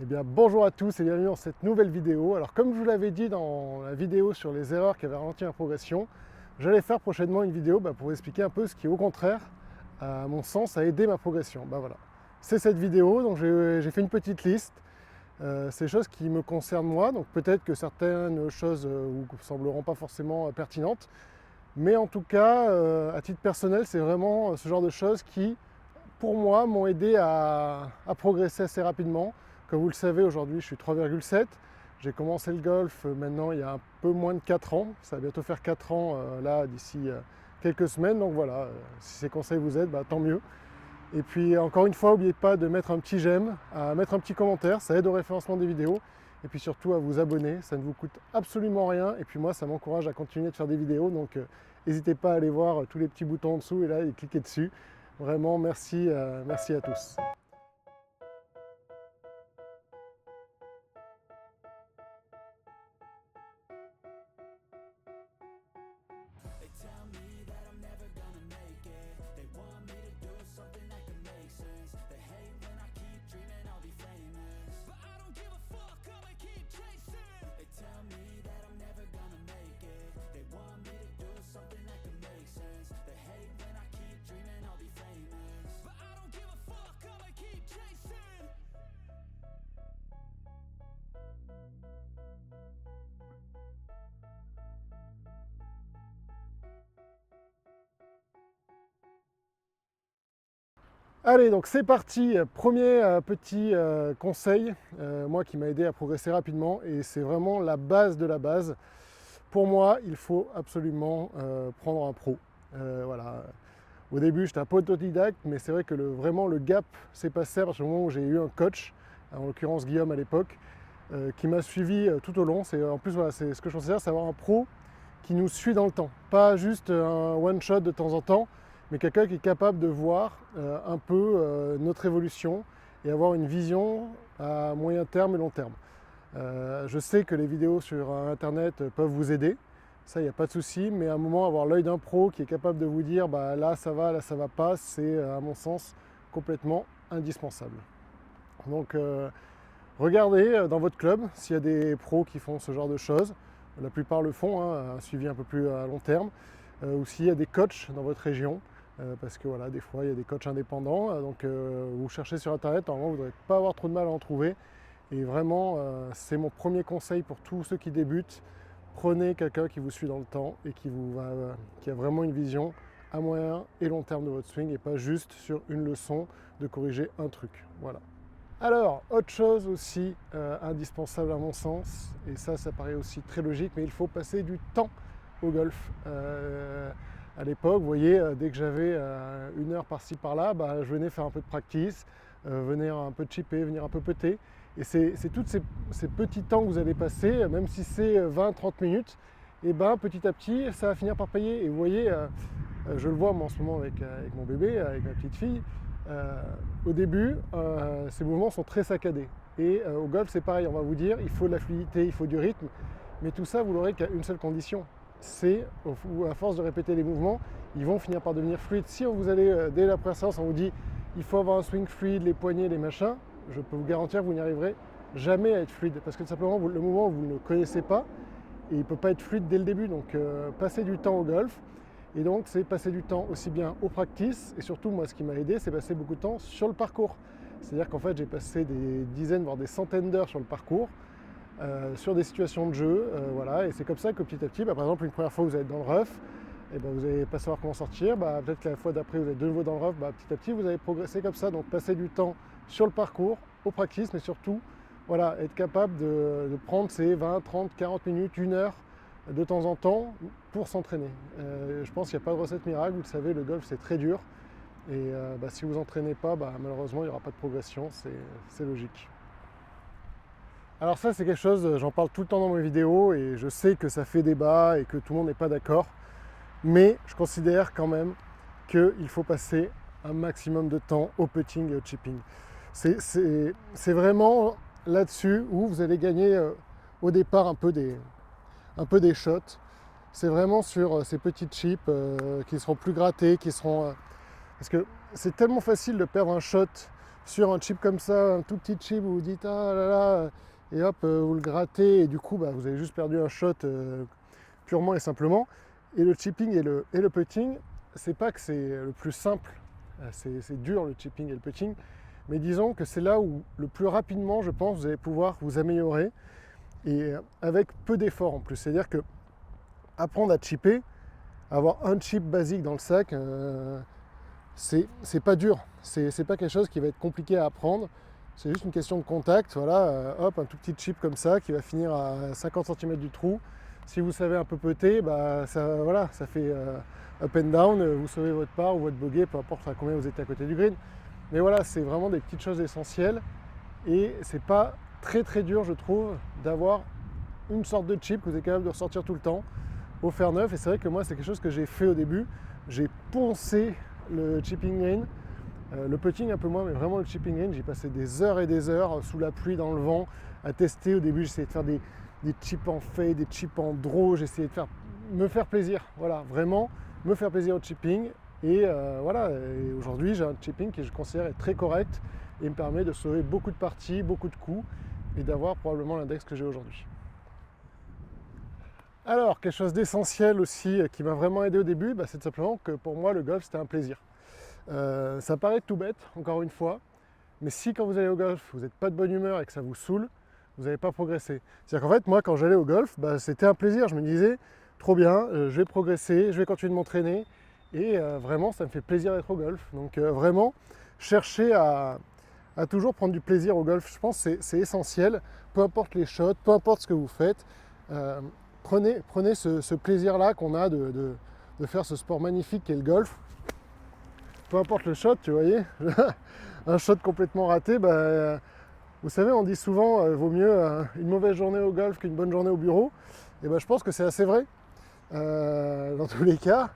Eh bien, bonjour à tous et bienvenue dans cette nouvelle vidéo. Alors, comme je vous l'avais dit dans la vidéo sur les erreurs qui avaient ralenti ma progression, j'allais faire prochainement une vidéo pour vous expliquer un peu ce qui, au contraire, à mon sens, a aidé ma progression. Voilà. C'est cette vidéo, donc j'ai fait une petite liste. Ces choses qui me concernent moi, donc peut-être que certaines choses vous sembleront pas forcément pertinentes, mais en tout cas, à titre personnel, c'est vraiment ce genre de choses qui, pour moi, m'ont aidé à progresser assez rapidement. Comme vous le savez, aujourd'hui, je suis 3,7. J'ai commencé le golf maintenant il y a un peu moins de 4 ans. Ça va bientôt faire 4 ans là d'ici quelques semaines. Donc voilà, si ces conseils vous aident, tant mieux. Et puis encore une fois, n'oubliez pas de mettre un petit j'aime, à mettre un petit commentaire, ça aide au référencement des vidéos. Et puis surtout à vous abonner, ça ne vous coûte absolument rien. Et puis moi, ça m'encourage à continuer de faire des vidéos. Donc n'hésitez pas à aller voir tous les petits boutons en dessous et là, et cliquer dessus. Vraiment, merci, merci à tous. They tell me that I'm never gonna make it. They want me to do something that can make sense. They hate when I keep dreaming I'll be famous, but I don't give a fuck, I'ma keep chasing. They tell me that I'm never gonna make it. They want me to do something that can make sense. They hate when I keep dreaming I'll be famous, but I don't give a fuck, I'ma keep chasing. Allez, donc c'est parti. Premier petit conseil, moi qui m'a aidé à progresser rapidement, et c'est vraiment la base de la base. Pour moi, il faut absolument prendre un pro. Voilà. Au début, j'étais un peu autodidacte, mais c'est vrai que vraiment le gap s'est passé à partir du moment où j'ai eu un coach, en l'occurrence Guillaume à l'époque, qui m'a suivi tout au long. En plus, voilà, c'est ce que je considère, c'est avoir un pro qui nous suit dans le temps. Pas juste un one-shot de temps en temps, mais quelqu'un qui est capable de voir un peu notre évolution et avoir une vision à moyen terme et long terme. Je sais que les vidéos sur Internet peuvent vous aider, ça, il n'y a pas de souci, mais à un moment, avoir l'œil d'un pro qui est capable de vous dire là ça va pas, c'est à mon sens complètement indispensable. Donc regardez dans votre club s'il y a des pros qui font ce genre de choses. La plupart le font, hein, un suivi un peu plus à long terme, ou s'il y a des coachs dans votre région, parce que voilà, des fois il y a des coachs indépendants, donc vous cherchez sur internet, normalement vous ne devrez pas avoir trop de mal à en trouver. Et vraiment, c'est mon premier conseil pour tous ceux qui débutent. Prenez quelqu'un qui vous suit dans le temps et qui a vraiment une vision à moyen et long terme de votre swing et pas juste sur une leçon de corriger un truc. Voilà. Alors, autre chose aussi indispensable à mon sens, et ça paraît aussi très logique, mais il faut passer du temps au golf. À l'époque, vous voyez, dès que j'avais une heure par-ci par-là, je venais faire un peu de practice, venir un peu chipper, venir un peu putter. Et c'est tous ces petits temps que vous allez passer, même si c'est 20-30 minutes, et petit à petit, ça va finir par payer. Et vous voyez, je le vois moi, en ce moment avec mon bébé, avec ma petite fille, au début, ces mouvements sont très saccadés. Et au golf, c'est pareil, on va vous dire, il faut de la fluidité, il faut du rythme, mais tout ça, vous l'aurez qu'à une seule condition. C'est, à force de répéter les mouvements, ils vont finir par devenir fluides. Si vous allez, dès la première séance, on vous dit, il faut avoir un swing fluide, les poignets, les machins, je peux vous garantir que vous n'y arriverez jamais à être fluide, parce que tout simplement, le mouvement, vous ne le connaissez pas, et il ne peut pas être fluide dès le début. Donc, passez du temps au golf. Et donc, c'est passer du temps aussi bien au practice, et surtout, moi, ce qui m'a aidé, c'est passer beaucoup de temps sur le parcours. C'est-à-dire qu'en fait, j'ai passé des dizaines, voire des centaines d'heures sur le parcours, sur des situations de jeu, voilà. Et c'est comme ça que petit à petit, par exemple, une première fois, vous êtes dans le rough, et vous n'allez pas savoir comment sortir. Peut-être que la fois d'après, vous êtes de nouveau dans le rough, petit à petit, vous allez progresser comme ça. Donc, passer du temps sur le parcours, au practice, mais surtout, voilà, être capable de prendre ces 20, 30, 40 minutes, une heure, de temps en temps pour s'entraîner. Je pense qu'il n'y a pas de recette miracle, vous le savez, le golf c'est très dur et si vous n'entraînez pas, malheureusement il n'y aura pas de progression, c'est logique. Alors ça c'est quelque chose, j'en parle tout le temps dans mes vidéos et je sais que ça fait débat et que tout le monde n'est pas d'accord, mais je considère quand même qu'il faut passer un maximum de temps au putting et au chipping. C'est vraiment là-dessus où vous allez gagner au départ un peu des shots. C'est vraiment sur ces petites chips qui seront plus grattés, parce que c'est tellement facile de perdre un shot sur un chip comme ça, un tout petit chip, vous vous dites ah là là, et hop, vous le grattez, et du coup bah, vous avez juste perdu un shot purement et simplement. Et le chipping et le putting, c'est pas que c'est le plus simple, c'est dur le chipping et le putting, mais disons que c'est là où le plus rapidement, je pense, vous allez pouvoir vous améliorer, et avec peu d'efforts en plus. C'est-à-dire que apprendre à chipper, avoir un chip basique dans le sac, c'est pas dur, c'est pas quelque chose qui va être compliqué à apprendre, c'est juste une question de contact, voilà, hop, un tout petit chip comme ça qui va finir à 50 cm du trou. Si vous savez un peu putter, bah, voilà, ça fait up and down, vous sauvez votre par ou votre bogey, peu importe à combien vous êtes à côté du green. Mais voilà, c'est vraiment des petites choses essentielles et c'est pas très très dur, je trouve, d'avoir une sorte de chip que vous êtes capable de ressortir tout le temps au fer neuf. Et c'est vrai que moi, c'est quelque chose que j'ai fait au début. J'ai poncé le chipping green, le putting un peu moins, mais vraiment le chipping green. J'ai passé des heures et des heures sous la pluie, dans le vent, à tester. Au début, j'essayais de faire des chips en fade, des chips en draw. J'essayais de me faire plaisir. Voilà, vraiment me faire plaisir au chipping. Et voilà, et aujourd'hui, j'ai un chipping que je considère être très correct et me permet de sauver beaucoup de parties, beaucoup de coups et d'avoir probablement l'index que j'ai aujourd'hui. Alors, quelque chose d'essentiel aussi qui m'a vraiment aidé au début, bah, c'est simplement que pour moi, le golf, c'était un plaisir. Ça paraît tout bête, encore une fois, mais si quand vous allez au golf, vous n'êtes pas de bonne humeur et que ça vous saoule, vous n'allez pas progresser. C'est-à-dire qu'en fait, moi, quand j'allais au golf, bah, c'était un plaisir. Je me disais, trop bien, je vais progresser, je vais continuer de m'entraîner, et vraiment, ça me fait plaisir d'être au golf. Donc vraiment, chercher à toujours prendre du plaisir au golf, je pense que c'est essentiel, peu importe les shots, peu importe ce que vous faites. Prenez ce plaisir-là qu'on a de faire ce sport magnifique qu'est le golf. Peu importe le shot, tu voyez, un shot complètement raté, bah, vous savez, on dit souvent vaut mieux une mauvaise journée au golf qu'une bonne journée au bureau. Et bah, je pense que c'est assez vrai dans tous les cas.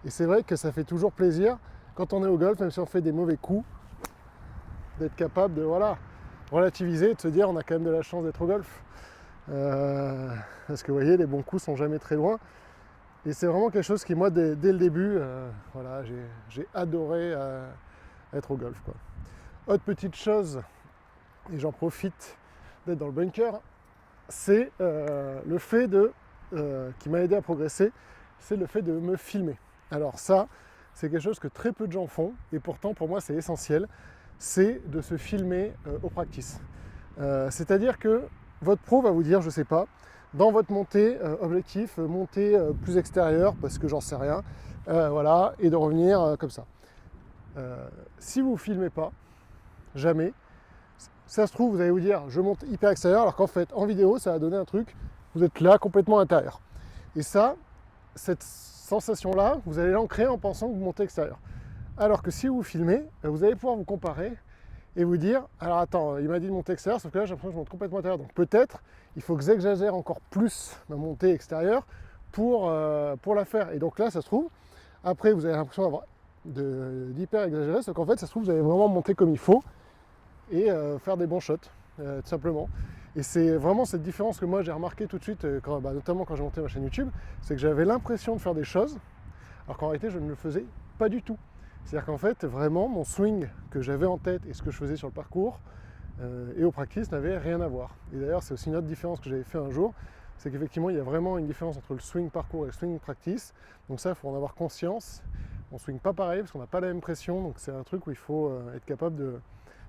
Et c'est vrai que ça fait toujours plaisir quand on est au golf, même si on fait des mauvais coups, d'être capable de relativiser et de se dire on a quand même de la chance d'être au golf. Parce que vous voyez, les bons coups sont jamais très loin. Et c'est vraiment quelque chose qui, moi, dès le début, voilà, j'ai adoré être au golf, quoi. Autre petite chose, et j'en profite d'être dans le bunker, c'est le fait qui m'a aidé à progresser, c'est le fait de me filmer. Alors ça, c'est quelque chose que très peu de gens font, et pourtant pour moi c'est essentiel, c'est de se filmer au practice. C'est-à-dire que votre pro va vous dire, je sais pas, dans votre montée objectif, montée plus extérieure, parce que j'en sais rien, voilà, et de revenir comme ça. Si vous ne filmez pas, jamais, ça se trouve, vous allez vous dire, je monte hyper extérieur, alors qu'en fait, en vidéo, ça va donner un truc, vous êtes là, complètement intérieur. Et ça, cette sensation-là, vous allez l'ancrer en pensant que vous montez extérieur. Alors que si vous filmez, vous allez pouvoir vous comparer et vous dire, alors attends, il m'a dit de monter extérieur, sauf que là j'ai l'impression que je monte complètement intérieur. Donc peut-être, il faut que j'exagère encore plus ma montée extérieure pour la faire. Et donc là, ça se trouve, après vous avez l'impression d'avoir d'hyper exagérer, sauf qu'en fait, ça se trouve, vous allez vraiment monter comme il faut et faire des bons shots, tout simplement. Et c'est vraiment cette différence que moi j'ai remarqué tout de suite, notamment quand j'ai monté ma chaîne YouTube, c'est que j'avais l'impression de faire des choses, alors qu'en réalité je ne le faisais pas du tout. C'est-à-dire qu'en fait, vraiment, mon swing que j'avais en tête et ce que je faisais sur le parcours et au practice n'avait rien à voir. Et d'ailleurs, c'est aussi une autre différence que j'avais fait un jour, c'est qu'effectivement, il y a vraiment une différence entre le swing parcours et le swing practice. Donc ça, il faut en avoir conscience. On ne swing pas pareil parce qu'on n'a pas la même pression, donc c'est un truc où il faut être capable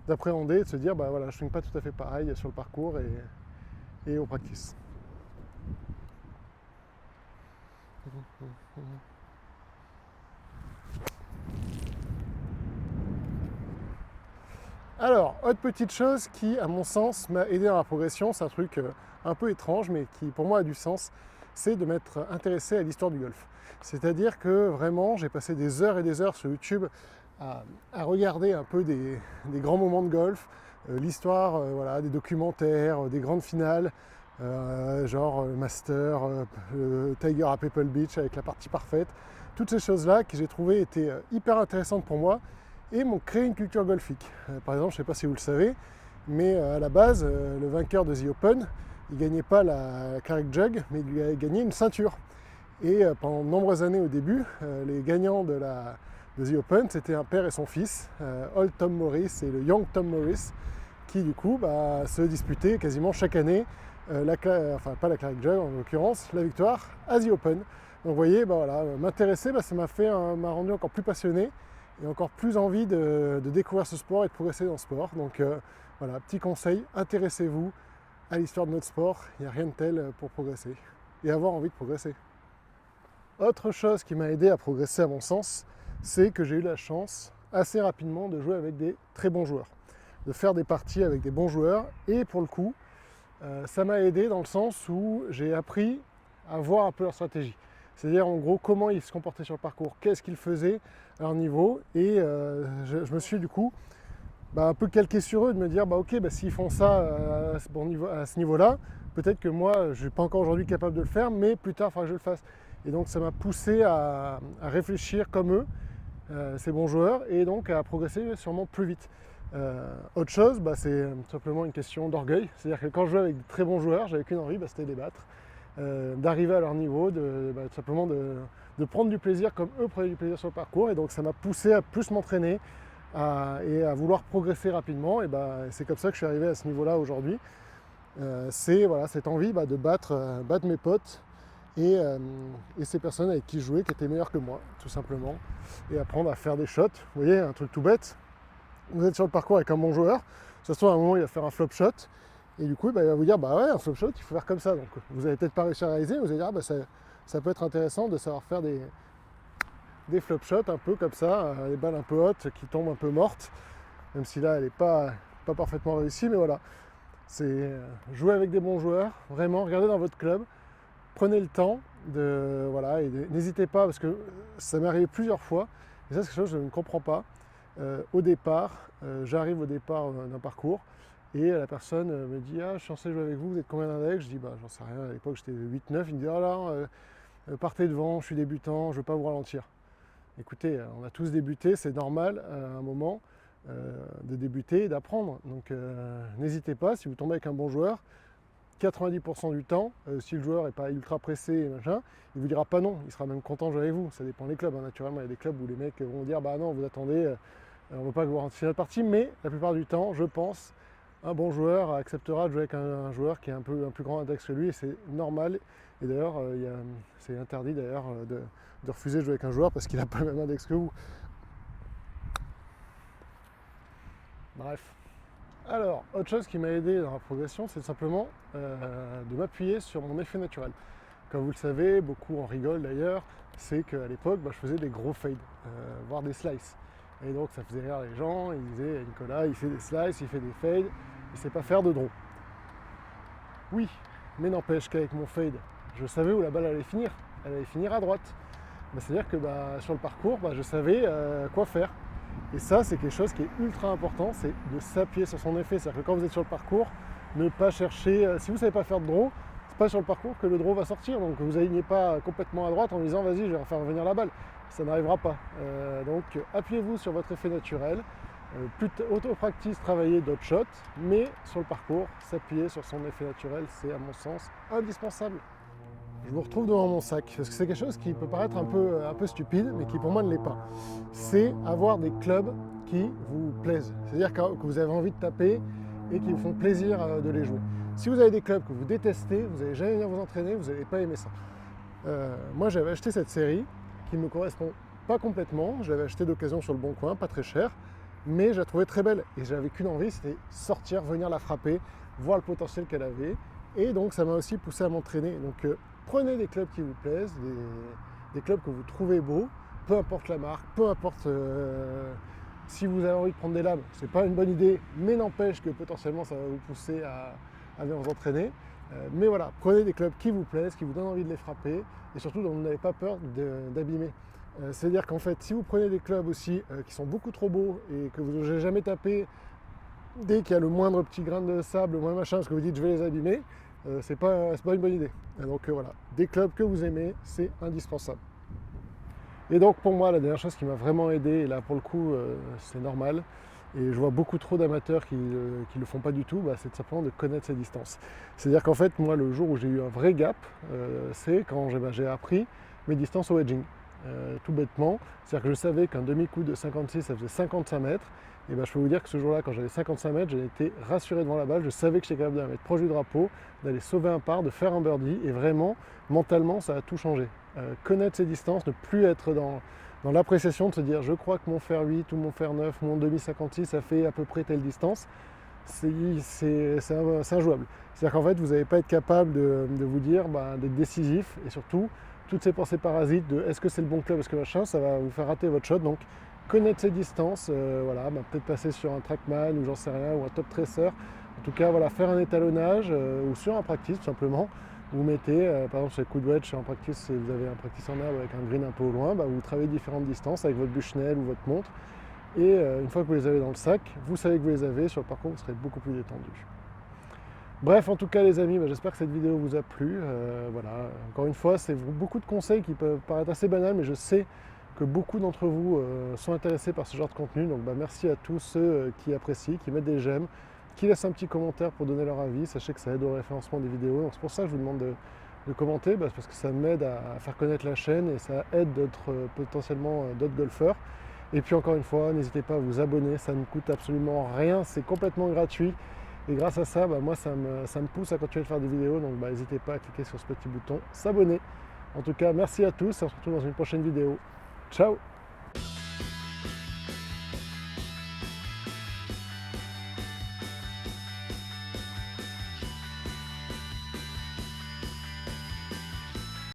d'appréhender et de se dire, bah voilà, je ne swing pas tout à fait pareil sur le parcours et au practice. Alors, autre petite chose qui, à mon sens, m'a aidé dans la progression, c'est un truc un peu étrange, mais qui pour moi a du sens, c'est de m'être intéressé à l'histoire du golf. C'est-à-dire que vraiment, j'ai passé des heures et des heures sur YouTube à regarder un peu des grands moments de golf, l'histoire, voilà, des documentaires, des grandes finales, genre Master, Tiger à Pebble Beach avec la partie parfaite. Toutes ces choses-là que j'ai trouvées étaient hyper intéressantes pour moi et m'ont créé une culture golfique. Par exemple, je ne sais pas si vous le savez, mais à la base, le vainqueur de The Open, il ne gagnait pas la Claret Jug, mais il a gagné une ceinture. Et pendant de nombreuses années au début, les gagnants de de The Open, c'était un père et son fils, Old Tom Morris et le Young Tom Morris, qui du coup se disputaient quasiment chaque année, enfin pas la Claret Jug en l'occurrence, la victoire à The Open. Donc vous voyez, voilà, m'intéresser, ça m'a rendu encore plus passionné et encore plus envie de découvrir ce sport et de progresser dans le sport. Donc voilà, petit conseil, intéressez-vous à l'histoire de notre sport, il n'y a rien de tel pour progresser et avoir envie de progresser. Autre chose qui m'a aidé à progresser à mon sens, c'est que j'ai eu la chance assez rapidement de jouer avec des très bons joueurs, de faire des parties avec des bons joueurs, et pour le coup, ça m'a aidé dans le sens où j'ai appris à voir un peu leur stratégie. C'est-à-dire en gros comment ils se comportaient sur le parcours, qu'est-ce qu'ils faisaient à leur niveau, et je me suis du coup un peu calqué sur eux, de me dire ok, s'ils font ça à ce niveau-là, peut-être que moi je ne suis pas encore aujourd'hui capable de le faire, mais plus tard il faudra que je le fasse. Et donc ça m'a poussé à réfléchir comme eux, ces bons joueurs, et donc à progresser sûrement plus vite. Autre chose, c'est simplement une question d'orgueil, c'est-à-dire que quand je jouais avec de très bons joueurs, j'avais qu'une envie, c'était de les battre, d'arriver à leur niveau, simplement de prendre du plaisir comme eux prenaient du plaisir sur le parcours, et donc ça m'a poussé à plus m'entraîner et à vouloir progresser rapidement, et c'est comme ça que je suis arrivé à ce niveau-là aujourd'hui. C'est cette envie de battre mes potes et ces personnes avec qui je jouais qui étaient meilleures que moi, tout simplement, et apprendre à faire des shots. Vous voyez, un truc tout bête, vous êtes sur le parcours avec un bon joueur, ça se trouve à un moment il va faire un flop shot, et du coup il va vous dire ouais, un flop shot il faut faire comme ça, donc vous n'allez peut-être pas réussi à réaliser, vous allez dire ça peut être intéressant de savoir faire des flop shots un peu comme ça, des balles un peu hautes qui tombent un peu mortes, même si là elle n'est pas parfaitement réussie, mais voilà, c'est jouer avec des bons joueurs, vraiment regardez dans votre club, prenez le temps et n'hésitez pas, parce que ça m'est arrivé plusieurs fois, et ça c'est quelque chose que je ne comprends pas. Au départ, j'arrive au départ d'un parcours et la personne me dit je suis censé jouer avec vous êtes combien d'index? Je dis j'en sais rien, à l'époque j'étais 8-9, il me dit partez devant, je suis débutant, je ne veux pas vous ralentir. Écoutez, on a tous débuté, c'est normal à un moment de débuter et d'apprendre, donc n'hésitez pas, si vous tombez avec un bon joueur, 90% du temps, si le joueur n'est pas ultra pressé et machin, il vous dira pas non, il sera même content de jouer avec vous. Ça dépend des clubs, naturellement, il y a des clubs où les mecs vont dire non, vous attendez, on ne veut pas que vous rentriez notre partie, mais la plupart du temps, je pense, un bon joueur acceptera de jouer avec un joueur qui est un plus grand index que lui, et c'est normal. Et d'ailleurs, c'est interdit d'ailleurs de refuser de jouer avec un joueur parce qu'il n'a pas le même index que vous. Bref. Alors, autre chose qui m'a aidé dans la progression, c'est simplement de m'appuyer sur mon effet naturel. Comme vous le savez, beaucoup en rigolent d'ailleurs, c'est qu'à l'époque, je faisais des gros fades, voire des slices. Et donc ça faisait rire les gens, ils disaient Nicolas, il fait des slices, il fait des fades, il ne sait pas faire de draw. Oui, mais n'empêche qu'avec mon fade, je savais où la balle allait finir. Elle allait finir à droite. C'est-à-dire que sur le parcours, je savais quoi faire. Et ça, c'est quelque chose qui est ultra important, c'est de s'appuyer sur son effet. C'est-à-dire que quand vous êtes sur le parcours, ne pas chercher, si vous ne savez pas faire de draw, c'est pas sur le parcours que le draw va sortir. Donc vous n'alignez pas complètement à droite en disant vas-y, je vais faire revenir la balle. Ça n'arrivera pas. Donc appuyez-vous sur votre effet naturel. Auto-practice, travailler d'autres shots, mais sur le parcours, s'appuyer sur son effet naturel, c'est à mon sens indispensable. Je me retrouve devant mon sac, parce que c'est quelque chose qui peut paraître un peu stupide, mais qui pour moi ne l'est pas. C'est avoir des clubs qui vous plaisent, c'est-à-dire que vous avez envie de taper et qui vous font plaisir de les jouer. Si vous avez des clubs que vous détestez, vous n'allez jamais venir vous entraîner, vous n'allez pas aimer ça. Moi j'avais acheté cette série qui ne me correspond pas complètement, je l'avais acheté d'occasion sur le bon coin, pas très cher, mais je la trouvais très belle et j'avais qu'une envie, c'était sortir, venir la frapper, voir le potentiel qu'elle avait, et donc ça m'a aussi poussé à m'entraîner. Donc prenez des clubs qui vous plaisent, des clubs que vous trouvez beaux, peu importe la marque, peu importe si vous avez envie de prendre des lames, c'est pas une bonne idée, mais n'empêche que potentiellement ça va vous pousser à venir vous entraîner. Mais voilà, prenez des clubs qui vous plaisent, qui vous donnent envie de les frapper, et surtout dont vous n'avez pas peur d'abîmer. C'est-à-dire qu'en fait, si vous prenez des clubs aussi qui sont beaucoup trop beaux et que vous n'avez jamais tapé, dès qu'il y a le moindre petit grain de sable, le moindre machin, parce que vous dites je vais les abîmer, c'est pas une bonne idée. Donc voilà, des clubs que vous aimez, c'est indispensable. Et donc pour moi, la dernière chose qui m'a vraiment aidé, et là pour le coup c'est normal, et je vois beaucoup trop d'amateurs qui le font pas du tout, c'est simplement de connaître ses distances. C'est-à-dire qu'en fait, moi le jour où j'ai eu un vrai gap, c'est quand j'ai appris mes distances au wedging. tout bêtement. C'est-à-dire que je savais qu'un demi-coup de 56, ça faisait 55 mètres. Et ben, je peux vous dire que ce jour-là, quand j'avais 55 mètres, j'ai été rassuré devant la balle. Je savais que j'étais capable de la mettre proche du drapeau, d'aller sauver un par, de faire un birdie. Et vraiment, mentalement, ça a tout changé. Connaître ses distances, ne plus être dans l'appréciation de se dire je crois que mon fer 8 ou mon fer 9, mon demi 56, ça fait à peu près telle distance. C'est injouable. C'est-à-dire qu'en fait, vous n'allez pas être capable de vous dire d'être décisif et surtout, toutes ces pensées parasites de est-ce que c'est le bon club, est-ce que machin, ça va vous faire rater votre shot. Donc, connaître ses distances, voilà, peut-être passer sur un Trackman ou j'en sais rien, ou un Top Tracer. En tout cas, voilà, faire un étalonnage ou sur un practice tout simplement. Vous mettez, par exemple sur les coups de wedge, sur un practice, si vous avez un practice en herbe avec un green un peu au loin, vous travaillez différentes distances avec votre Bushnell ou votre montre. Et une fois que vous les avez dans le sac, vous savez que vous les avez, sur le parcours vous serez beaucoup plus détendu. Bref, en tout cas les amis, j'espère que cette vidéo vous a plu. Voilà, encore une fois, c'est beaucoup de conseils qui peuvent paraître assez banals, mais je sais que beaucoup d'entre vous sont intéressés par ce genre de contenu. Donc merci à tous ceux qui apprécient, qui mettent des j'aime, qui laissent un petit commentaire pour donner leur avis. Sachez que ça aide au référencement des vidéos. Donc c'est pour ça que je vous demande de commenter, parce que ça m'aide à faire connaître la chaîne et ça aide potentiellement d'autres golfeurs. Et puis encore une fois, n'hésitez pas à vous abonner, ça ne coûte absolument rien, c'est complètement gratuit. Et grâce à ça, moi ça me pousse à continuer de faire des vidéos, donc n'hésitez pas à cliquer sur ce petit bouton s'abonner. En tout cas, merci à tous et on se retrouve dans une prochaine vidéo. Ciao!